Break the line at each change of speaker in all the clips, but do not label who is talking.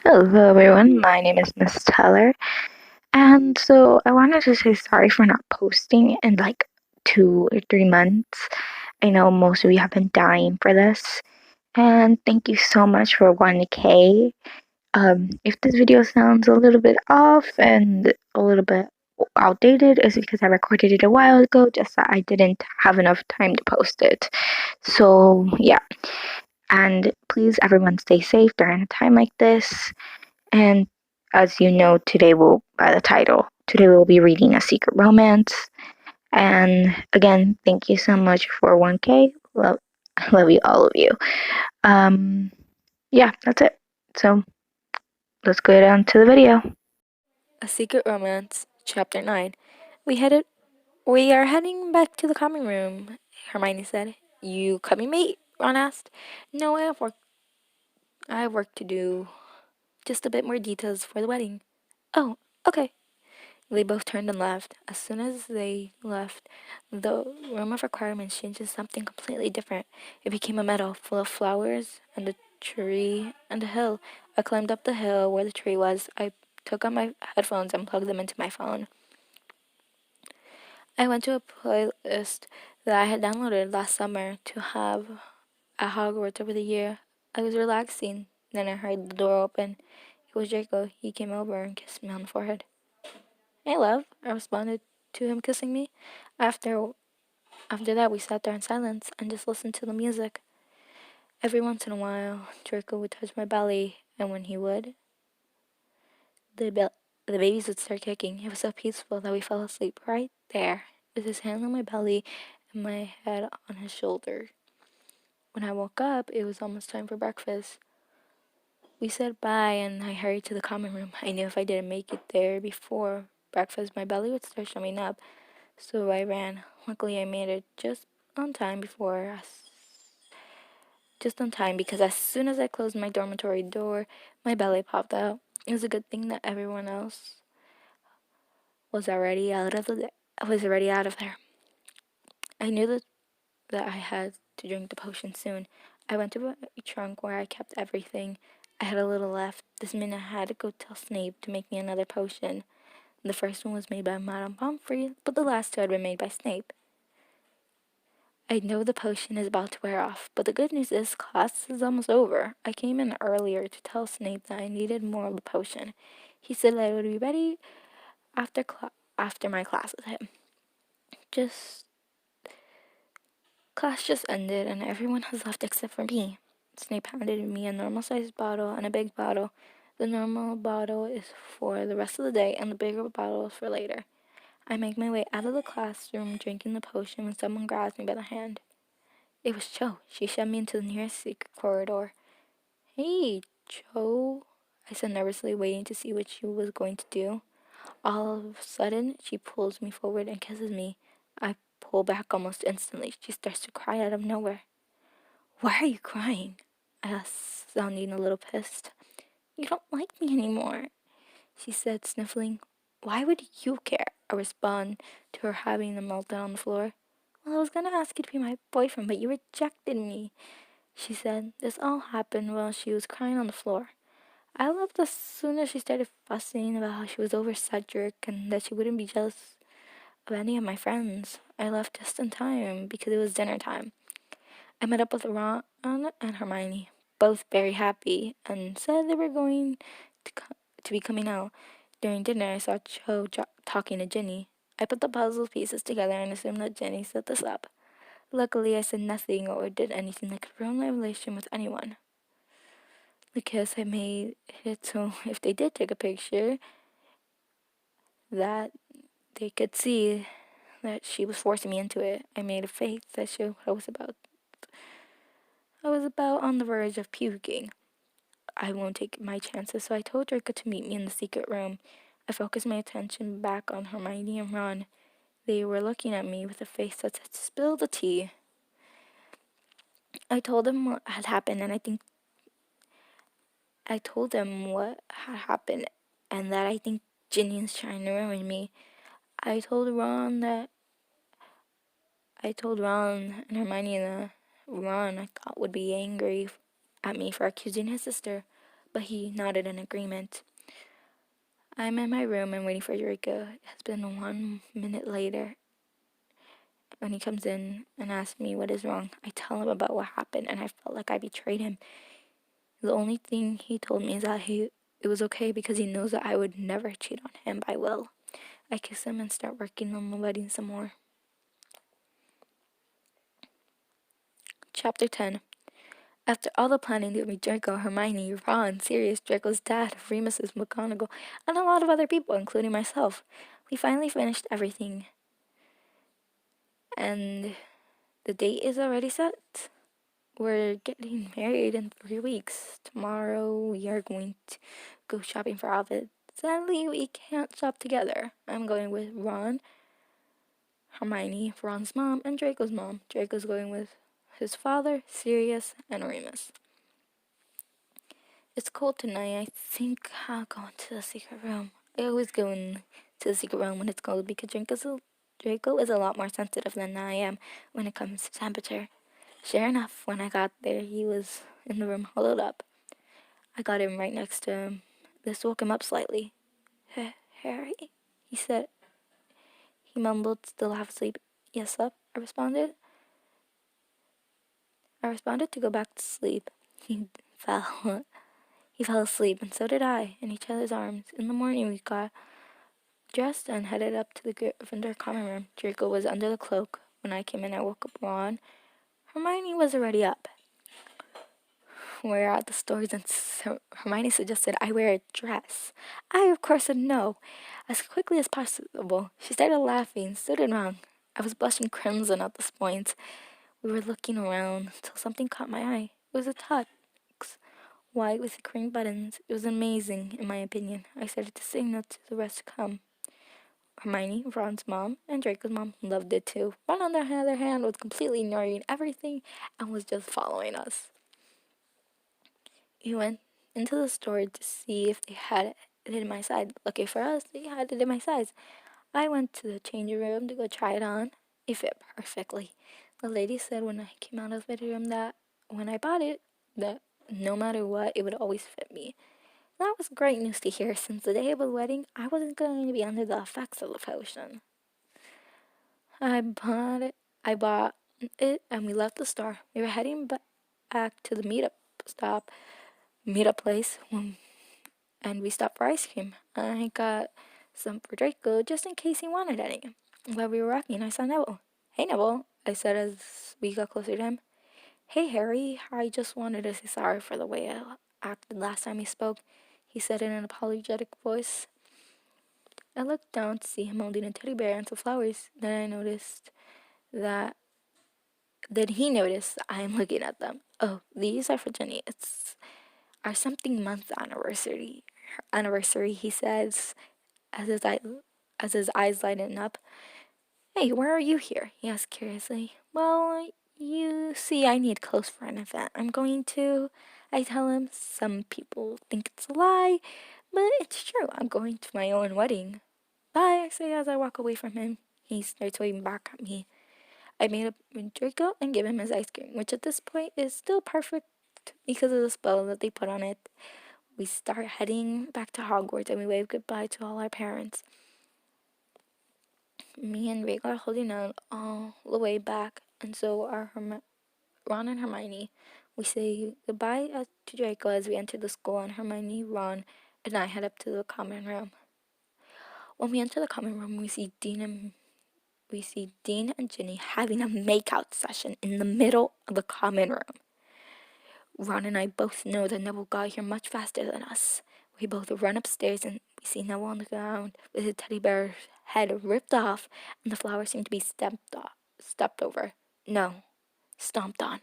Hello, everyone. My name is Miss Teller, and so I wanted to say sorry for not posting in like 2 or 3 months. I know most of you have been dying for this, and thank you so much for 1K. If this video sounds a little bit off and a little bit outdated, it's because I recorded it a while ago, just that I didn't have enough time to post it. So, yeah. And please, everyone, stay safe during a time like this. And as you know, by the title, today we'll be reading A Secret Romance. And again, thank you so much for 1K. Love you, all of you. Um, yeah, that's it. So let's go down to the video.
A Secret Romance, Chapter 9. We are heading back to the common room, Hermione said. You coming, mate? Ron asked. No, I have work to do. Just a bit more details for the wedding. Oh, okay. They both turned and left. As soon as they left, the room of requirements changed to something completely different. It became a meadow full of flowers and a tree and a hill. I climbed up the hill where the tree was. I took out my headphones and plugged them into my phone. I went to a playlist that I had downloaded last summer to have at Hogwarts over the year. I was relaxing. Then I heard the door open. It was Draco. He came over and kissed me on the forehead. Hey, love, I responded to him kissing me. After after that, we sat there in silence and just listened to the music. Every once in a while, Draco would touch my belly, and when he would, the the babies would start kicking. It was so peaceful that we fell asleep right there, with his hand on my belly and my head on his shoulder. When I woke up, it was almost time for breakfast. We said bye, and I hurried to the common room. I knew if I didn't make it there before breakfast, my belly would start showing up, so I ran. Luckily, I made it just on time because as soon as I closed my dormitory door, my belly popped out. It was a good thing that everyone else was already out of there. I knew that I had to drink the potion soon. I went to my trunk where I kept everything. I had a little left. This meant I had to go tell Snape to make me another potion. The first one was made by Madame Pomfrey, but the last two had been made by Snape. I know the potion is about to wear off, but the good news is class is almost over. I came in earlier to tell Snape that I needed more of the potion. He said that I would be ready after my class with him. Class just ended and everyone has left except for me. Snape handed me a normal-sized bottle and a big bottle. The normal bottle is for the rest of the day and the bigger bottle is for later. I make my way out of the classroom drinking the potion when someone grabs me by the hand. It was Cho. She shoved me into the nearest secret corridor. Hey, Cho, I said nervously, waiting to see what she was going to do. All of a sudden, she pulls me forward and kisses me. I pull back almost instantly. She starts to cry out of nowhere. Why are you crying? I asked, sounding a little pissed. You don't like me anymore, she said, sniffling. Why would you care? I respond to her having the meltdown on the floor. Well, I was gonna ask you to be my boyfriend, but you rejected me, she said. This all happened while she was crying on the floor. I left as soon as she started fussing about how she was over Cedric and that she wouldn't be jealous of any of my friends. I left just in time because it was dinner time. I met up with Ron and Hermione, both very happy, and said they were going to be coming out. During dinner, I saw Cho talking to Ginny. I put the puzzle pieces together and assumed that Ginny set this up. Luckily, I said nothing or did anything that could ruin my relation with anyone. Because I made it so if they did take a picture, that they could see that she was forcing me into it. I made a face that showed I was about on the verge of puking. I won't take my chances, so I told Draco to meet me in the secret room. I focused my attention back on Hermione and Ron. They were looking at me with a face that said, "Spill the tea." I told them what had happened, and I told them what had happened, and that I think Ginny is trying to ruin me. I told Ron and Hermione that Ron I thought would be angry at me for accusing his sister, but he nodded in agreement. I'm in my room and waiting for Draco. It has been 1 minute later. When he comes in and asks me what is wrong, I tell him about what happened, and I felt like I betrayed him. The only thing he told me is that it was okay because he knows that I would never cheat on him by will. I kiss him and start working on the wedding some more. Chapter 10. After all the planning to meet Draco, Hermione, Ron, Sirius, Draco's dad, Remus's McGonagall, and a lot of other people, including myself, we finally finished everything. And the date is already set. We're getting married in 3 weeks. Tomorrow we are going to go shopping for outfits. Sadly, we can't shop together. I'm going with Ron, Hermione, Ron's mom, and Draco's mom. Draco's going with his father, Sirius, and Remus. It's cold tonight. I think I'll go into the secret room. I always go into the secret room when it's cold because Draco is a lot more sensitive than I am when it comes to temperature. Sure enough, when I got there, he was in the room huddled up. I got him right next to him. This woke him up slightly. Harry? He said. He mumbled, still half asleep. Yes, up, I responded. To go back to sleep. He fell. He fell asleep, and so did I, in each other's arms. In the morning, we got dressed and headed up to the Gryffindor common room. Draco was under the cloak. When I came in, I woke up Ron. Hermione was already up. We're at the stores, and Hermione suggested I wear a dress. I, of course, said no. As quickly as possible, she started laughing. So did Ron. I was blushing crimson at this point. We were looking around till something caught my eye. It was a tux, white with cream buttons. It was amazing, in my opinion. I started to signal to the rest to come. Hermione, Ron's mom, and Draco's mom loved it too. Ron, on the other hand, was completely ignoring everything and was just following us. We went into the store to see if they had it in my size. Lucky for us, they had it in my size. I went to the changing room to go try it on. It fit perfectly. The lady said when I came out of the bedroom that when I bought it, that no matter what, it would always fit me. That was great news to hear, since the day of the wedding, I wasn't going to be under the effects of the potion. I bought it, and we left the store. We were heading back to the meetup place, and we stopped for ice cream. I got some for Draco just in case he wanted any. While we were walking, I saw Neville. Hey, Neville, I said as we got closer to him. Hey, Harry, I just wanted to say sorry for the way I acted last time we spoke, he said in an apologetic voice. I looked down to see him holding a teddy bear and some flowers. Then he noticed I am looking at them. Oh, these are for Jenny. It's our something month anniversary. He says, as his eyes lighten up. Hey, where are you here? He asked curiously. Well, you see, I need clothes for an event I'm going to. I tell him. Some people think it's a lie, but it's true. I'm going to my own wedding. Bye, I say as I walk away from him. He starts waving back at me. I made up with Draco and gave him his ice cream, which at this point is still perfect because of the spell that they put on it. We start heading back to Hogwarts and we wave goodbye to all our parents. Me and Draco are holding on all the way back, and so are Ron and Hermione. We say goodbye to Draco as we enter the school, and Hermione, Ron, and I head up to the common room. When we enter the common room, we see Dean and Ginny having a makeout session in the middle of the common room. Ron and I both know that Neville got here much faster than us. We both run upstairs and we see Neville on the ground with his teddy bear's head ripped off, and the flowers seem to be stepped over. No, stomped on.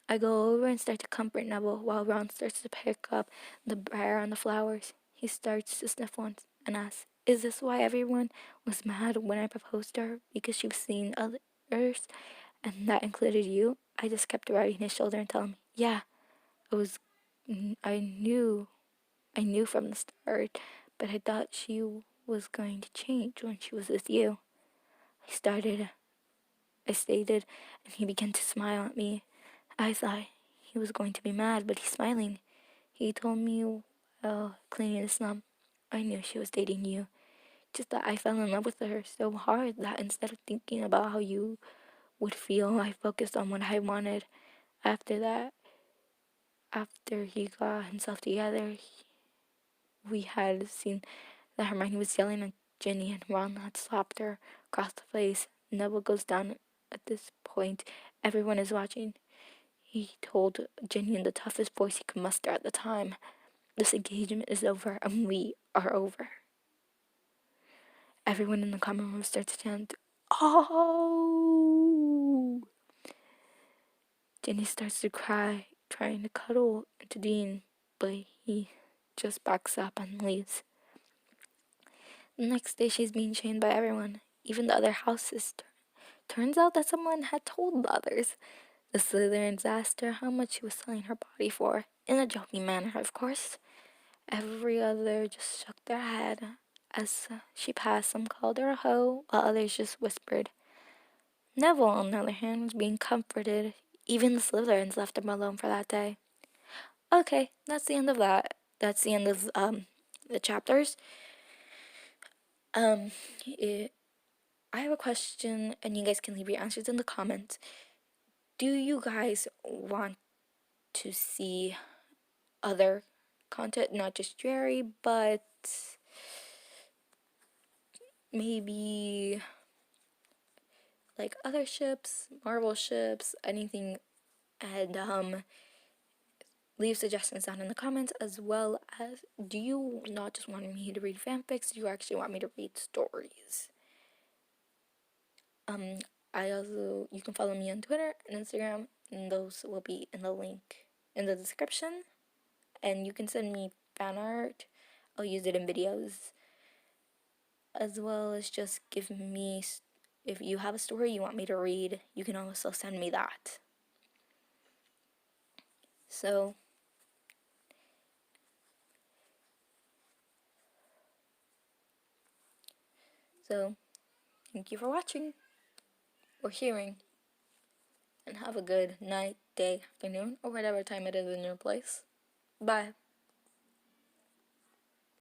I go over and start to comfort Neville while Ron starts to pick up the bear and the flowers. He starts to sniff once and asks, is this why everyone was mad when I proposed to her? Because she was seeing others, and that included you? I just kept rubbing his shoulder and telling him, yeah, I knew from the start, but I thought she was going to change when she was with you. I stated, and he began to smile at me. I thought he was going to be mad, but he's smiling. He told me while cleaning the slum, I knew she was dating you. Just that I fell in love with her so hard that instead of thinking about how you would feel, I focused on what I wanted. After that, after he got himself together, we had seen that Hermione was yelling at Ginny and Ron had slapped her across the face. Neville goes down at this point. Everyone is watching. He told Ginny in the toughest voice he could muster at the time, "This engagement is over and we are over." Everyone in the common room starts to chant, "Oh!" Ginny starts to cry, trying to cuddle into Dean, but he just backs up and leaves. The next day, she's being shamed by everyone, even the other houses. Turns out that someone had told the others. The Slytherins asked her how much she was selling her body for, in a joking manner, of course. Every other just shook their head as she passed. Some called her a hoe, while others just whispered. Neville, on the other hand, was being comforted. Even the Slytherins left him alone for that day. Okay, that's the end of that. That's the end of the chapters. I have a question, and you guys can leave your answers in the comments. Do you guys want to see other content, not just Drarry, but maybe like other ships, Marvel ships, anything? And leave suggestions down in the comments, as well as, do you not just want me to read fanfics, do you actually want me to read stories? You can follow me on Twitter and Instagram, and those will be in the link in the description. And you can send me fan art. I'll use it in videos, as well as just give me, if you have a story you want me to read, you can also send me that. So thank you for watching or hearing, and have a good night, day, afternoon, or whatever time it is in your place. Bye.